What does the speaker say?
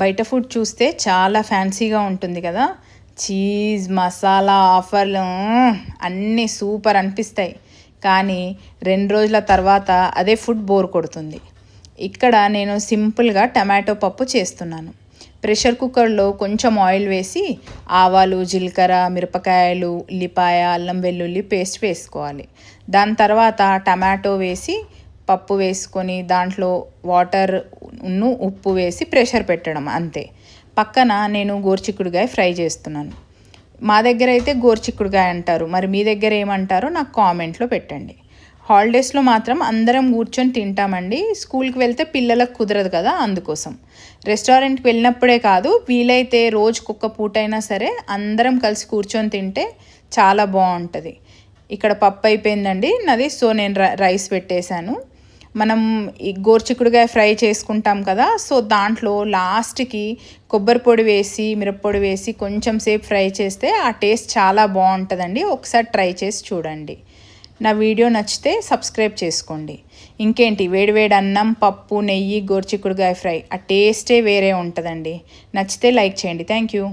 బయట ఫుడ్ చూస్తే చాలా ఫ్యాన్సీగా ఉంటుంది కదా. చీజ్ మసాలా ఆఫర్లు అన్నీ సూపర్ అనిపిస్తాయి. కానీ 2 రోజుల తర్వాత అదే ఫుడ్ బోర్ కొడుతుంది. ఇక్కడ నేను సింపుల్గా టమాటో పప్పు చేస్తున్నాను. ప్రెషర్ కుక్కర్లో కొంచెం ఆయిల్ వేసి ఆవాలు, జీలకర్ర, మిరపకాయలు, ఉల్లిపాయ, అల్లం వెల్లుల్లి పేస్ట్ వేసుకోవాలి. దాని తర్వాత టమాటో వేసి పప్పు వేసుకొని దాంట్లో వాటర్ను ఉప్పు వేసి ప్రెషర్ పెట్టడం అంతే. పక్కన నేను గోరుచిక్కుడుకాయ ఫ్రై చేస్తున్నాను. మా దగ్గర అయితే గోరుచిక్కుడుకాయ అంటారు, మరి మీ దగ్గర ఏమంటారో నాకు కామెంట్లో పెట్టండి. హాలిడేస్లో మాత్రం అందరం కూర్చొని తింటామండి. స్కూల్కి వెళ్తే పిల్లలకు కుదరదు కదా, అందుకోసం. రెస్టారెంట్కి వెళ్ళినప్పుడే కాదు, వీలైతే రోజుకొక పూటైనా సరే అందరం కలిసి కూర్చొని తింటే చాలా బాగుంటుంది. ఇక్కడ పప్పు అయిపోయిందండి నాది, సో నేను రైస్ పెట్టేశాను. మనం ఈ గోరుచిక్కుడుకాయ ఫ్రై చేసుకుంటాం కదా, సో దాంట్లో లాస్ట్కి కొబ్బరి పొడి వేసి మిరప్పొడి వేసి కొంచెం సేపు ఫ్రై చేస్తే ఆ టేస్ట్ చాలా బాగుంటుందండి. ఒకసారి ట్రై చేసి చూడండి. నా వీడియో నచ్చితే సబ్స్క్రైబ్ చేసుకోండి. ఇంకేంటి, వేడివేడి అన్నం, పప్పు, నెయ్యి, గోరుచిక్కుడుకాయ ఫ్రై, ఆ టేస్టే వేరే ఉంటుందండి. నచ్చితే లైక్ చేయండి. Thank you.